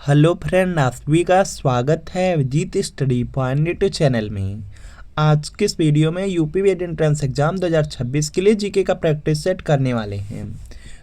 Hello friend, आप सभी का स्वागत है Abhijeet study point YouTube channel में। आज के इस वीडियो में यूपी बीएड एंट्रेंस एग्जाम 2026 के लिए जीके का प्रैक्टिस सेट करने वाले हैं।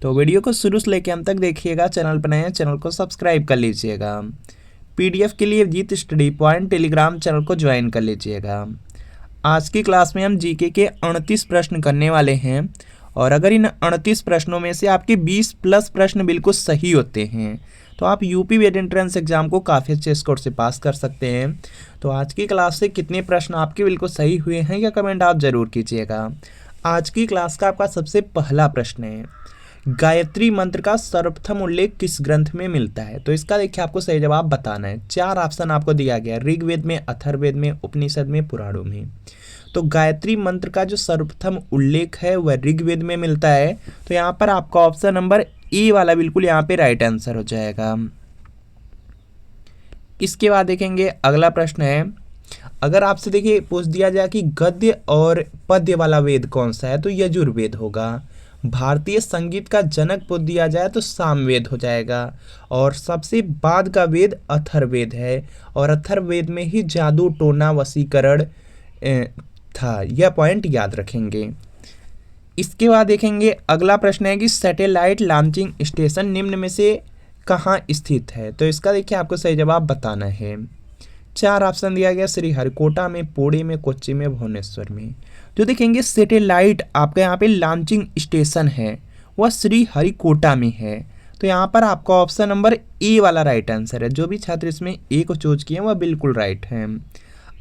तो वीडियो को शुरू से लेकर अंत तक देखिएगा। चैनल पर नए हैं, चैनल को सब्सक्राइब कर लीजिएगा। पीडीएफ के लिए Abhijeet study point Telegram channel को ज्वाइन कर लीजिएगा। आज की क्लास में हम जीके के 38 प्रश्न करने वाले हैं और अगर इन 38 प्रश्नों में से आपके 20 प्लस प्रश्न बिल्कुल सही होते हैं तो आप यूपी बीएड एंट्रेंस एग्जाम को काफ़ी अच्छे स्कोर से पास कर सकते हैं। तो आज की क्लास से कितने प्रश्न आपके बिल्कुल सही हुए हैं या कमेंट आप ज़रूर कीजिएगा। आज की क्लास का आपका सबसे पहला प्रश्न है, गायत्री मंत्र का सर्वप्रथम उल्लेख किस ग्रंथ में मिलता है? तो इसका देखिए आपको सही जवाब बताना है। 4 ऑप्शन आपको दिया गया, ऋग्वेद में, अथर्ववेद में, उपनिषद में, पुराणों में। तो गायत्री मंत्र का जो सर्वप्रथम उल्लेख है वह ऋग्वेद में मिलता है। तो यहाँ पर आपका ऑप्शन नंबर ए वाला बिल्कुल यहाँ पे राइट आंसर हो जाएगा। इसके बाद देखेंगे अगला प्रश्न है, अगर आपसे देखिए पूछ दिया जाए कि गद्य और पद्य वाला वेद कौन सा है तो यजुर्वेद होगा। भारतीय संगीत का जनक पूछ दिया जाए तो सामवेद हो जाएगा और सबसे बाद का वेद अथर्ववेद है और अथर्ववेद में ही जादू टोना वशीकरण था। यह पॉइंट याद रखेंगे। इसके बाद देखेंगे अगला प्रश्न है कि सैटेलाइट लॉन्चिंग स्टेशन निम्न में से कहाँ स्थित है? तो इसका देखिए आपको सही जवाब बताना है। 4 ऑप्शन दिया गया, श्रीहरिकोटा में, पुणे में, कोच्चि में, भुवनेश्वर में। जो देखेंगे सैटेलाइट आपका यहाँ पे लॉन्चिंग स्टेशन है वह श्रीहरिकोटा में है। तो यहाँ पर आपका ऑप्शन नंबर ए वाला राइट आंसर है। जो भी छात्र इसमें ए को चूज किए वह बिल्कुल राइट है।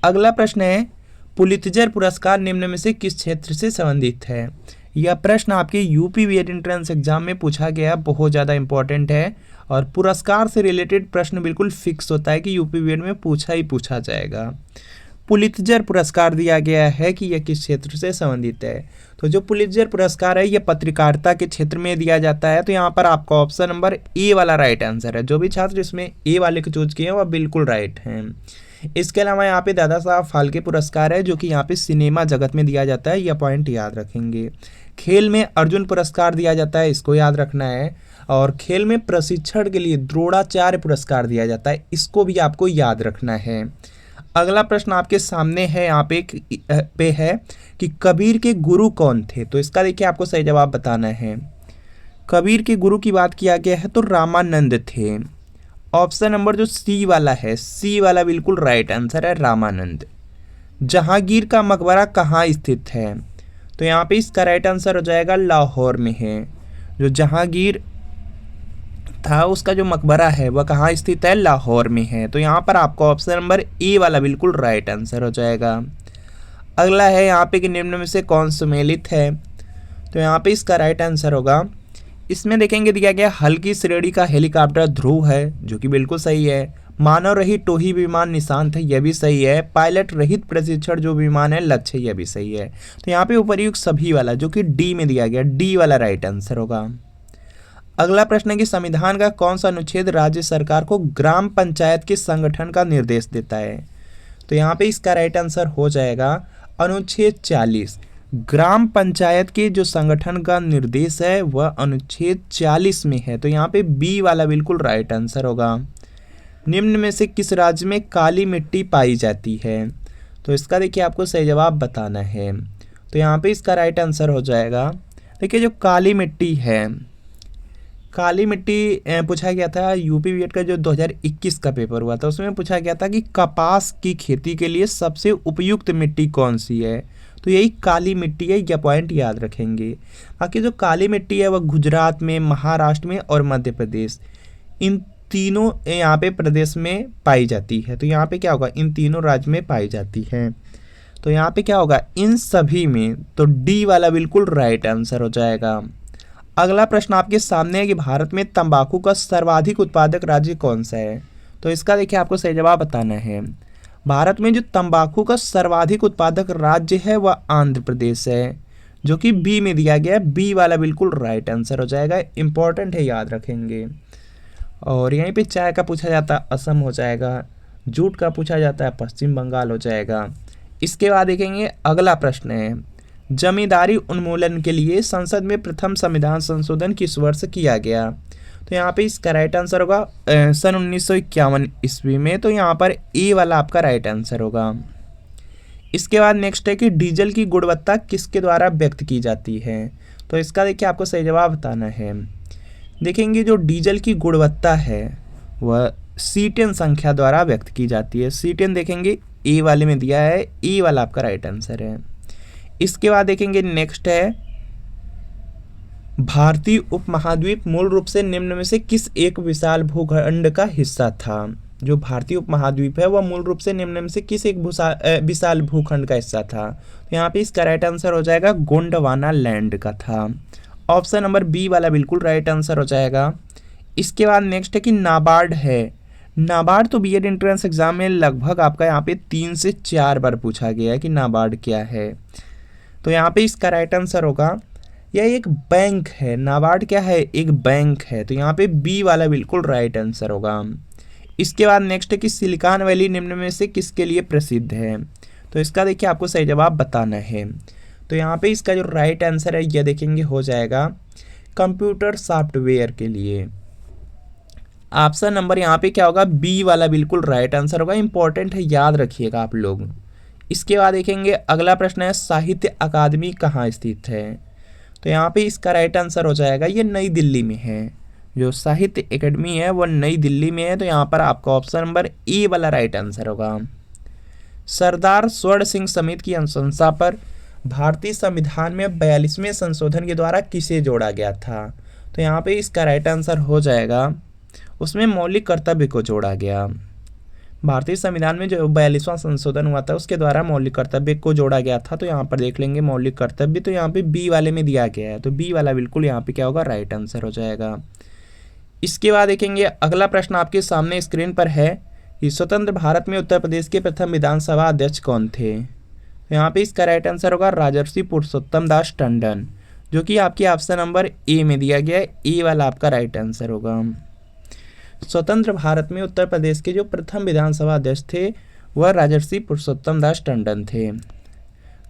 अगला प्रश्न है, पुलित्जर पुरस्कार निम्न में से किस क्षेत्र से संबंधित है? यह प्रश्न आपके यूपी बीएड एंट्रेंस एग्जाम में पूछा गया, बहुत ज़्यादा इंपॉर्टेंट है और पुरस्कार से रिलेटेड प्रश्न बिल्कुल फिक्स होता है कि यूपी बीएड में पूछा ही पूछा जाएगा। पुलित्जर पुरस्कार दिया गया है कि यह किस क्षेत्र से संबंधित है? तो जो पुलित्जर पुरस्कार है यह पत्रकारिता के क्षेत्र में दिया जाता है। तो यहाँ पर आपका ऑप्शन नंबर ए वाला राइट आंसर है। जो भी छात्र इसमें ए वाले को चूज किए हैं वह बिल्कुल राइट हैं। इसके अलावा यहाँ पे दादा साहब फाल्के पुरस्कार है जो कि यहाँ पे सिनेमा जगत में दिया जाता है। यह पॉइंट याद रखेंगे। खेल में अर्जुन पुरस्कार दिया जाता है, इसको याद रखना है। और खेल में प्रशिक्षण के लिए द्रोणाचार्य पुरस्कार दिया जाता है, इसको भी आपको याद रखना है। अगला प्रश्न आपके सामने है, यहाँ पे है कि कबीर के गुरु कौन थे? तो इसका देखिए आपको सही जवाब बताना है। कबीर के गुरु की बात किया गया है तो रामानंद थे। ऑप्शन नंबर जो सी वाला है, सी वाला बिल्कुल राइट आंसर है, रामानंद। जहांगीर का मकबरा कहाँ स्थित है? तो यहाँ पे इसका राइट आंसर हो जाएगा लाहौर में है। जो जहांगीर था उसका जो मकबरा है वह कहाँ स्थित है? लाहौर में है। तो यहाँ पर आपका ऑप्शन नंबर ए वाला बिल्कुल राइट आंसर हो जाएगा। अगला है यहाँ पे कि निम्न में से कौन सुमेलित है? तो यहाँ पे इसका राइट आंसर होगा, इसमें देखेंगे दिया गया हल्की श्रेणी का हेलीकॉप्टर ध्रुव है जो कि बिल्कुल सही है। मानव रहित टोही विमान निशांत है, यह भी सही है। पायलट रहित प्रशिक्षण जो विमान है लक्ष्य, यह भी सही है। तो यहाँ पे उपर्युक्त सभी वाला जो कि डी में दिया गया, डी वाला राइट आंसर होगा। अगला प्रश्न है कि संविधान का कौन सा अनुच्छेद राज्य सरकार को ग्राम पंचायत के संगठन का निर्देश देता है? तो यहाँ पे इसका राइट आंसर हो जाएगा अनुच्छेद 40। ग्राम पंचायत के जो संगठन का निर्देश है वह अनुच्छेद 40 में है। तो यहाँ पे बी वाला बिल्कुल राइट आंसर होगा। निम्न में से किस राज्य में काली मिट्टी पाई जाती है? तो इसका देखिए आपको सही जवाब बताना है। तो यहाँ पे इसका राइट आंसर हो जाएगा, देखिए जो काली मिट्टी है, काली मिट्टी पूछा गया था यूपी बीएड का जो 2021 का पेपर हुआ था उसमें पूछा गया था कि कपास की खेती के लिए सबसे उपयुक्त मिट्टी कौन सी है? तो यही काली मिट्टी है, यह पॉइंट याद रखेंगे। बाकी जो काली मिट्टी है वह गुजरात में, महाराष्ट्र में और मध्य प्रदेश, इन तीनों यहाँ पे प्रदेश में पाई जाती है। तो यहाँ पे क्या होगा, इन तीनों राज्य में पाई जाती है। तो यहाँ पे क्या होगा, इन सभी में। तो डी वाला बिल्कुल राइट आंसर हो जाएगा। अगला प्रश्न आपके सामने है कि भारत में तंबाकू का सर्वाधिक उत्पादक राज्य कौन सा है? तो इसका देखिए आपको सही जवाब बताना है। भारत में जो तंबाकू का सर्वाधिक उत्पादक राज्य है वह आंध्र प्रदेश है जो कि बी में दिया गया है। बी वाला बिल्कुल राइट आंसर हो जाएगा, इंपॉर्टेंट है, याद रखेंगे। और यहीं पे चाय का पूछा जाता है असम हो जाएगा, जूट का पूछा जाता है पश्चिम बंगाल हो जाएगा। इसके बाद देखेंगे अगला प्रश्न है, जमींदारी उन्मूलन के लिए संसद में प्रथम संविधान संशोधन किस वर्ष किया गया? तो यहाँ पे इसका राइट आंसर होगा सन 1951 ईस्वी में। तो यहाँ पर ए वाला आपका राइट आंसर होगा। इसके बाद नेक्स्ट है कि डीजल की गुणवत्ता किसके द्वारा व्यक्त की जाती है। तो इसका देखिए आपको सही जवाब बताना है। देखेंगे जो डीजल की गुणवत्ता है वह C10 संख्या द्वारा व्यक्त की जाती है। C10 देखेंगे ए वाले में दिया है, ए वाला आपका राइट आंसर है। इसके बाद देखेंगे नेक्स्ट है भारतीय उपमहाद्वीप मूल रूप से निम्न में से किस एक विशाल भूखंड का हिस्सा था। जो भारतीय उपमहाद्वीप है वह मूल रूप से निम्न में से किस एक विशाल भूखंड का हिस्सा था। तो यहाँ पे इसका राइट आंसर हो जाएगा गोंडवाना लैंड का था। ऑप्शन नंबर बी वाला बिल्कुल राइट आंसर हो जाएगा। इसके बाद नेक्स्ट है कि नाबार्ड है। नाबार्ड तो बीएड एंट्रेंस एग्जाम में लगभग आपका यहाँ पे 3 से 4 बार पूछा गया है कि नाबार्ड क्या है। तो यहाँ पे इसका राइट आंसर होगा यह एक बैंक है। नाबार्ड क्या है, एक बैंक है। तो यहाँ पे बी वाला बिल्कुल राइट आंसर होगा। इसके बाद नेक्स्ट है कि सिलिकॉन वैली निम्न में से किसके लिए प्रसिद्ध है। तो इसका देखिए आपको सही जवाब बताना है। तो यहाँ पे इसका जो राइट आंसर है यह देखेंगे हो जाएगा कंप्यूटर सॉफ्टवेयर के लिए। ऑप्शन नंबर यहाँ पे क्या होगा, बी वाला बिल्कुल राइट आंसर होगा। इंपॉर्टेंट है, याद रखिएगा आप लोग। इसके बाद देखेंगे अगला प्रश्न है साहित्य अकादमी कहाँ स्थित है। तो यहाँ पे इसका राइट आंसर हो जाएगा ये नई दिल्ली में है। जो साहित्य एकेडमी है वह नई दिल्ली में है। तो यहाँ पर आपका ऑप्शन नंबर ए वाला राइट आंसर होगा। सरदार स्वर्ण सिंह समिति की अनुशंसा पर भारतीय संविधान में 42वें संशोधन के द्वारा किसे जोड़ा गया था। तो यहाँ पे इसका राइट आंसर हो जाएगा उसमें मौलिक कर्तव्य को जोड़ा गया। भारतीय संविधान में जो 42वां संशोधन हुआ था उसके द्वारा मौलिक कर्तव्य को जोड़ा गया था। तो यहाँ पर देख लेंगे मौलिक कर्तव्य, तो यहाँ पे बी वाले में दिया गया है। तो बी वाला बिल्कुल यहाँ पे क्या होगा, राइट आंसर हो जाएगा। इसके बाद देखेंगे अगला प्रश्न आपके सामने स्क्रीन पर है कि स्वतंत्र भारत में उत्तर प्रदेश के प्रथम विधानसभा अध्यक्ष कौन थे। तो यहाँ पे इसका राइट आंसर होगा राजर्षि पुरुषोत्तम दास टंडन, जो कि आपके ऑप्शन नंबर ए में दिया गया है। ए वाला आपका राइट आंसर होगा। स्वतंत्र भारत में उत्तर प्रदेश के जो प्रथम विधानसभा अध्यक्ष थे वह राजर्षि पुरुषोत्तम दास टंडन थे।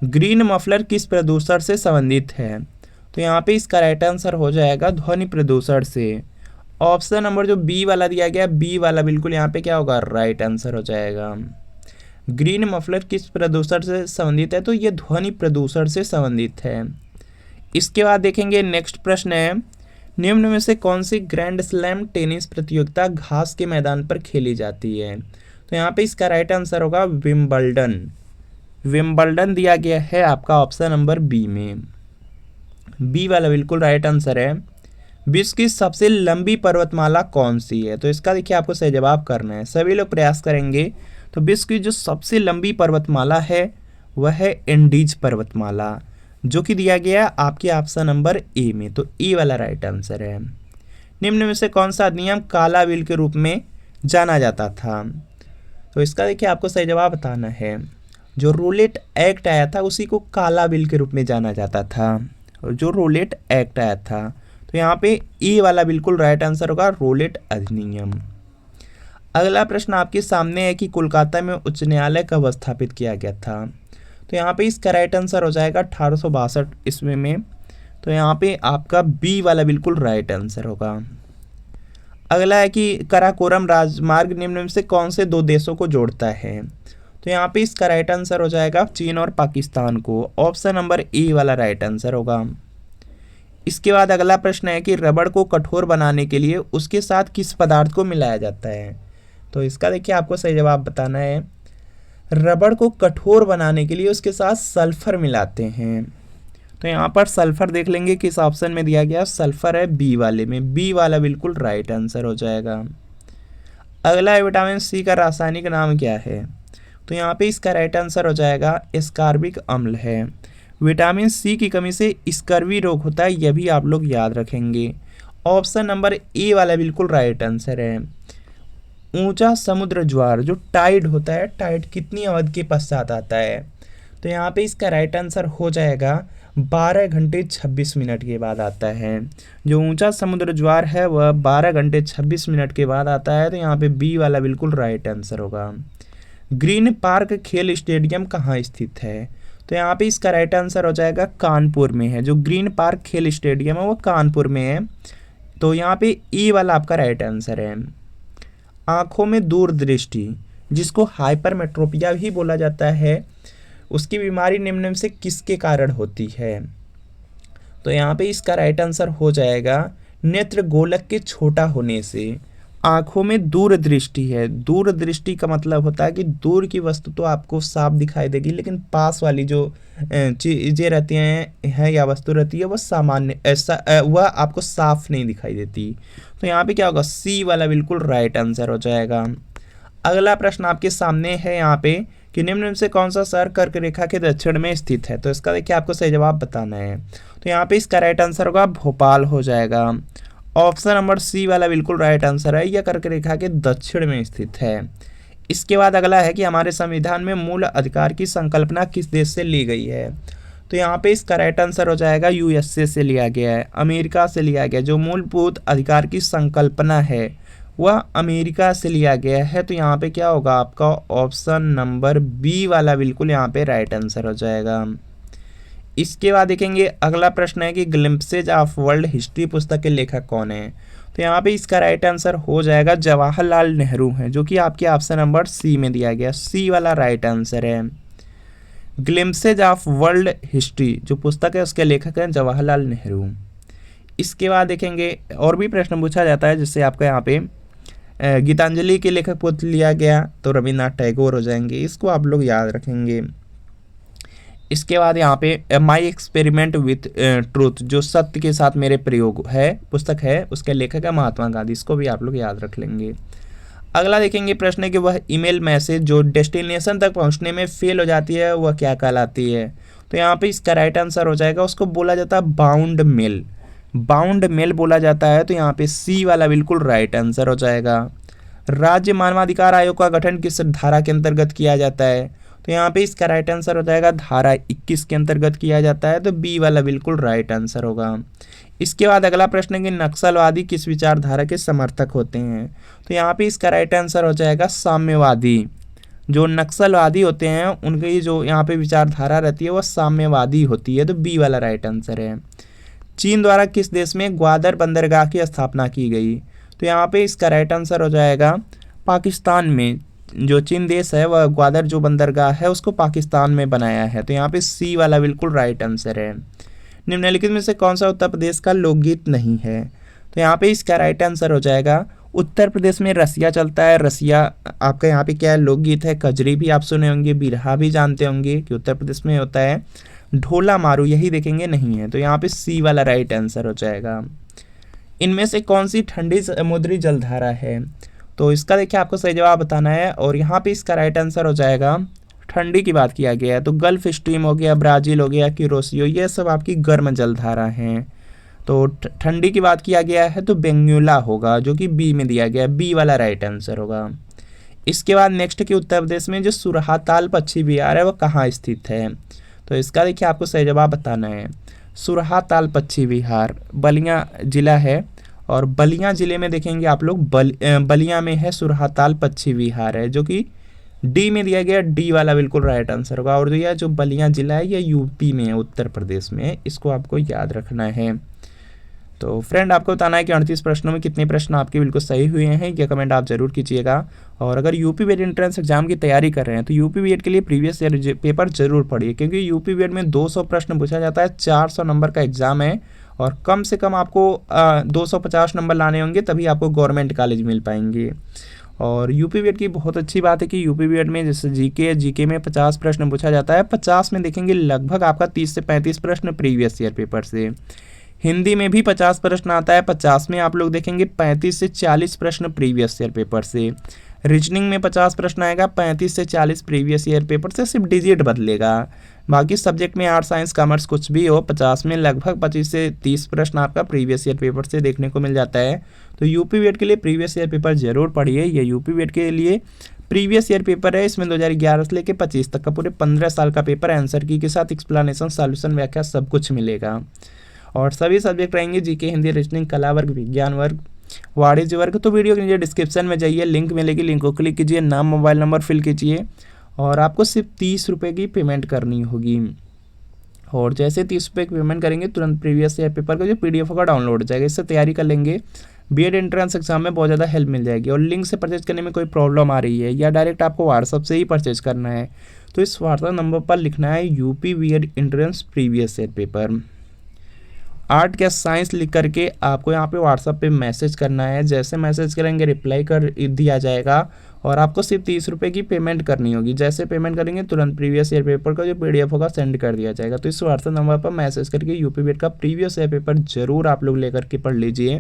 ग्रीन मफलर किस प्रदूषण से संबंधित है। तो यहाँ पे इसका राइट आंसर हो जाएगा ध्वनि प्रदूषण से। ऑप्शन नंबर जो बी वाला दिया गया, बी वाला बिल्कुल यहाँ पे क्या होगा, राइट आंसर हो जाएगा। ग्रीन मफलर किस प्रदूषण से संबंधित है, तो ये ध्वनि प्रदूषण से संबंधित है। इसके बाद देखेंगे नेक्स्ट प्रश्न है निम्न में से कौन सी ग्रैंड स्लैम टेनिस प्रतियोगिता घास के मैदान पर खेली जाती है। तो यहाँ पे इसका राइट आंसर होगा विंबलडन। विंबलडन दिया गया है आपका ऑप्शन नंबर बी में। बी वाला बिल्कुल राइट आंसर है। विश्व की सबसे लंबी पर्वतमाला कौन सी है। तो इसका देखिए आपको सही जवाब करना है, सभी लोग प्रयास करेंगे। तो विश्व की जो सबसे लंबी पर्वतमाला है वह है एंडीज पर्वतमाला, जो कि दिया गया आपके ऑप्शन नंबर ए में। तो ए वाला राइट आंसर है। निम्न में से कौन सा अधिनियम काला बिल के रूप में जाना जाता था। तो इसका देखिए आपको सही जवाब बताना है। जो रूलेट एक्ट आया था उसी को काला बिल के रूप में जाना जाता था, और जो रूलेट एक्ट आया था। तो यहाँ पे ए वाला बिल्कुल राइट आंसर होगा रूलेट अधिनियम। अगला प्रश्न आपके सामने है कि कोलकाता में उच्च न्यायालय कब स्थापित किया गया था। तो यहाँ पे इसका राइट आंसर हो जाएगा 1862 ईस्वी में। तो यहाँ पे आपका बी वाला बिल्कुल राइट आंसर होगा। अगला है कि कराकोरम राजमार्ग निम्न में से कौन से दो देशों को जोड़ता है। तो यहाँ पे इसका राइट आंसर हो जाएगा चीन और पाकिस्तान को। ऑप्शन नंबर ए वाला राइट आंसर होगा। इसके बाद अगला प्रश्न है कि रबड़ को कठोर बनाने के लिए उसके साथ किस पदार्थ को मिलाया जाता है। तो इसका देखिए आपको सही जवाब बताना है। रबड़ को कठोर बनाने के लिए उसके साथ सल्फर मिलाते हैं। तो यहाँ पर सल्फर देख लेंगे किस ऑप्शन में दिया गया, सल्फर है बी वाले में। बी वाला बिल्कुल राइट आंसर हो जाएगा। अगला है विटामिन सी का रासायनिक नाम क्या है। तो यहाँ पे इसका राइट आंसर हो जाएगा एस्कॉर्बिक अम्ल है। विटामिन सी की कमी से स्कर्वी रोग होता है, यह भी आप लोग याद रखेंगे। ऑप्शन नंबर ए वाला बिल्कुल राइट आंसर है। ऊंचा समुद्र ज्वार जो टाइड होता है, टाइड कितनी अवधि के पश्चात आता है। तो यहाँ पे इसका राइट आंसर हो जाएगा 12 घंटे 26 मिनट के बाद आता है। जो ऊंचा समुद्र ज्वार है वह 12 घंटे 26 मिनट के बाद आता है। तो यहाँ पे बी वाला बिल्कुल राइट आंसर होगा। ग्रीन पार्क खेल स्टेडियम कहाँ स्थित है। तो यहाँ पे इसका राइट आंसर हो जाएगा कानपुर में है। जो ग्रीन पार्क खेल स्टेडियम है वो कानपुर में है। तो यहाँ पे ई वाला आपका राइट आंसर है। आँखों में दूरदृष्टि, जिसको हाइपरमेट्रोपिया भी बोला जाता है, उसकी बीमारी निम्न में से किसके कारण होती है? तो यहाँ पे इसका राइट आंसर हो जाएगा नेत्र गोलक के छोटा होने से। आँखों में दूरदृष्टि है, दूरदृष्टि का मतलब होता है कि दूर की वस्तु तो आपको साफ दिखाई देगी, लेकिन पास वाली जो चीज़ें रहती हैं या वस्तु रहती है, वह सामान्य ऐसा वह आपको साफ नहीं दिखाई देती। तो यहाँ पे क्या होगा, सी वाला बिल्कुल राइट आंसर हो जाएगा। अगला प्रश्न आपके सामने है यहाँ पे कि निम्न में से कौन सा शहर कर्क रेखा के दक्षिण में स्थित है? तो इसका देखिए आपको सही जवाब बताना है। तो यहाँ पे इसका राइट आंसर होगा भोपाल हो जाएगा। ऑप्शन नंबर सी वाला बिल्कुल राइट आंसर है, यह कर्क रेखा के दक्षिण में स्थित है। इसके बाद अगला है कि हमारे संविधान में मूल अधिकार की संकल्पना किस देश से ली गई है? तो यहाँ पे इसका राइट आंसर हो जाएगा यूएसए से लिया गया है, अमेरिका से लिया गया। जो मूलभूत अधिकार की संकल्पना है वह अमेरिका से लिया गया है। तो यहाँ पे क्या होगा, आपका ऑप्शन नंबर बी वाला बिल्कुल यहाँ पे राइट आंसर हो जाएगा। इसके बाद देखेंगे अगला प्रश्न है कि ग्लिम्पसेज ऑफ वर्ल्ड हिस्ट्री पुस्तक के लेखक कौन है? तो यहाँ पे इसका राइट आंसर हो जाएगा जवाहरलाल नेहरू हैं, जो कि आपके ऑप्शन नंबर सी में दिया गया, सी वाला राइट आंसर है। ग्लिम्पसेज ऑफ वर्ल्ड हिस्ट्री जो पुस्तक है उसके लेखक हैं जवाहरलाल नेहरू। इसके बाद देखेंगे और भी प्रश्न पूछा जाता है, जिससे आपका यहाँ पे गीतांजलि के लेखक पूछ लिया गया तो रविन्द्रनाथ टैगोर हो जाएंगे, इसको आप लोग याद रखेंगे। इसके बाद यहाँ पे माई एक्सपेरिमेंट विथ ट्रूथ जो सत्य के साथ मेरे प्रयोग है पुस्तक है, उसके लेखक है महात्मा गांधी, इसको भी आप लोग याद रख लेंगे। अगला देखेंगे प्रश्न है कि वह ईमेल मैसेज जो डेस्टिनेशन तक पहुँचने में फेल हो जाती है वह क्या कहलाती है? तो यहाँ पे इसका राइट आंसर हो जाएगा, उसको बोला जाता है बाउंड मेल, बाउंड मेल बोला जाता है। तो यहाँ पे सी वाला बिल्कुल राइट आंसर हो जाएगा। राज्य मानवाधिकार आयोग का गठन किस धारा के अंतर्गत किया जाता है? तो यहाँ पे इसका राइट आंसर हो जाएगा धारा 21 के अंतर्गत किया जाता है। तो बी वाला बिल्कुल राइट आंसर होगा। इसके बाद अगला प्रश्न है कि नक्सलवादी किस विचारधारा के समर्थक होते हैं? तो यहाँ पे इसका राइट आंसर हो जाएगा साम्यवादी। जो नक्सलवादी होते हैं उनकी जो यहाँ पे विचारधारा रहती है वह साम्यवादी होती है। तो बी वाला राइट आंसर है। चीन द्वारा किस देश में ग्वादर बंदरगाह की स्थापना की गई? तो यहाँ पे इसका राइट आंसर हो जाएगा पाकिस्तान में। जो चीन देश है वह ग्वादर जो बंदरगाह है उसको पाकिस्तान में बनाया है। तो यहाँ पे सी वाला बिल्कुल राइट आंसर है। निम्नलिखित में से कौन सा उत्तर प्रदेश का लोकगीत नहीं है? तो यहाँ पे इसका राइट आंसर हो जाएगा उत्तर प्रदेश में रसिया चलता है। रसिया आपका यहाँ पे क्या है, लोकगीत है। कजरी भी आप सुने होंगे, बिरहा भी जानते होंगे कि उत्तर प्रदेश में होता है। ढोला मारू यही देखेंगे नहीं है। तो यहाँ पे सी वाला राइट आंसर हो जाएगा। इनमें से कौन सी ठंडी समुद्री जलधारा है? तो इसका देखिए आपको सही जवाब बताना है और यहाँ पे इसका राइट आंसर हो जाएगा, ठंडी की बात किया गया है तो गल्फ स्ट्रीम हो गया, ब्राज़ील हो गया, क्यूरोसियो, ये सब आपकी गर्म जलधारा हैं। तो ठंडी की बात किया गया है तो बेंगुला होगा, जो कि बी में दिया गया है, बी वाला राइट आंसर होगा। इसके बाद नेक्स्ट के उत्तर प्रदेश में जो सुरहाताल पक्षी विहार है वो कहाँ स्थित है? तो इसका देखिए आपको सही जवाब बताना है। सुरहाताल पक्षी विहार बलिया जिला है और बलिया जिले में देखेंगे आप लोग बलिया में है सुरहाताल पक्षी विहार है, जो कि डी में दिया गया, डी वाला बिल्कुल राइट आंसर होगा। और यह जो बलिया जिला है यह यूपी में है, उत्तर प्रदेश में, इसको आपको याद रखना है। तो फ्रेंड आपको बताना है कि 38 प्रश्नों में कितने प्रश्न आपके बिल्कुल सही हुए हैं, ये कमेंट आप जरूर कीजिएगा। और अगर यूपी बीएड एंट्रेंस एग्जाम की तैयारी कर रहे हैं तो यूपी बीएड के लिए प्रीवियस ईयर पेपर जरूर पढ़िए, क्योंकि यूपी बीएड में 200 प्रश्न पूछा जाता है, 400 नंबर का एग्जाम है और कम से कम आपको 250 नंबर लाने होंगे तभी आपको गवर्नमेंट कॉलेज मिल पाएंगे। और यूपी बीएड की बहुत अच्छी बात है कि यूपी बीएड में जैसे जीके में 50 प्रश्न पूछा जाता है, 50 में देखेंगे लगभग आपका 30 से 35 प्रश्न प्रीवियस ईयर पेपर से। हिंदी में भी 50 प्रश्न आता है, 50 में आप लोग देखेंगे 35 से 40 प्रश्न प्रीवियस ईयर पेपर से। रीजनिंग में 50 प्रश्न आएगा, 35 से 40 प्रीवियस ईयर पेपर से, सिर्फ डिजिट बदलेगा। बाकी सब्जेक्ट में आर्ट साइंस कॉमर्स कुछ भी हो, 50 में लगभग 25 से 30 प्रश्न आपका प्रीवियस ईयर पेपर से देखने को मिल जाता है। तो यूपी बीएड के लिए प्रीवियस ईयर पेपर जरूर पढ़िए। ये यूपी बीएड के लिए प्रीवियस ईयर पेपर है, इसमें 2011 से लेकर 25 तक का पूरे 15 साल का पेपर आंसर की के साथ एक्सप्लेनेशन, सॉल्यूशन, व्याख्या सब कुछ मिलेगा। और सभी सब्जेक्ट रहेंगे, जीके, हिंदी, रीजनिंग, कला वर्ग, विज्ञान वर्ग, वाणिज्य वर्ग। तो वीडियो के नीचे डिस्क्रिप्शन में जाइए, लिंक मिलेगी, लिंक को क्लिक कीजिए, नाम मोबाइल नंबर फिल कीजिए और आपको सिर्फ 30 रुपये की पेमेंट करनी होगी। और जैसे 30 रुपये की पेमेंट करेंगे तुरंत प्रीवियस ईयर पेपर का जो PDF होगा डाउनलोड हो जाएगा। इससे तैयारी कर लेंगे, B.Ed एंट्रेंस एग्जाम में बहुत ज़्यादा हेल्प मिल जाएगी। और लिंक से परचेज करने में कोई प्रॉब्लम आ रही है या डायरेक्ट आपको व्हाट्सअप से ही परचेज करना है तो इस व्हाट्सअप नंबर पर लिखना है UP B.Ed entrance previous year paper. Art या साइंस लिख करके आपको यहाँ पे व्हाट्सअप पे मैसेज करना है। जैसे मैसेज करेंगे रिप्लाई कर दिया जाएगा और आपको सिर्फ 30 रुपये की पेमेंट करनी होगी। जैसे पेमेंट करेंगे तुरंत प्रीवियस ईयर पेपर का जो PDF होगा सेंड कर दिया जाएगा। तो इस व्हाट्सअप नंबर पर मैसेज करके UP B.Ed का प्रीवियस ईयर पेपर जरूर आप लोग लेकर के पढ़ लीजिए।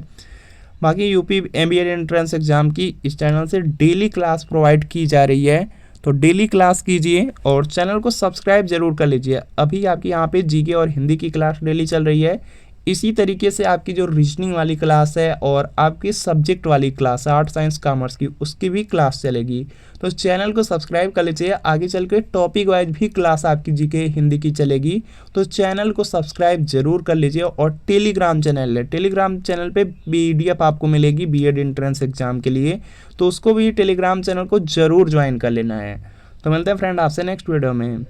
बाकी UP B.Ed एंट्रेंस एग्जाम की इस चैनल से डेली क्लास प्रोवाइड की जा रही है, तो डेली क्लास कीजिए और चैनल को सब्सक्राइब जरूर कर लीजिए। अभी आपकी यहाँ पे GK और हिंदी की क्लास डेली चल रही है। इसी तरीके से आपकी जो रीजनिंग वाली क्लास है और आपकी सब्जेक्ट वाली क्लास है आर्ट साइंस कॉमर्स की, उसकी भी क्लास चलेगी। तो चैनल को सब्सक्राइब कर लीजिए। आगे चल के टॉपिक वाइज भी क्लास आपकी GK हिंदी की चलेगी, तो चैनल को सब्सक्राइब जरूर कर लीजिए। और टेलीग्राम चैनल है, टेलीग्राम चैनल पे PDF आपको मिलेगी B.Ed एंट्रेंस एग्जाम के लिए, तो उसको भी टेलीग्राम चैनल को जरूर ज्वाइन कर लेना है। तो मिलते हैं फ्रेंड आपसे नेक्स्ट वीडियो में।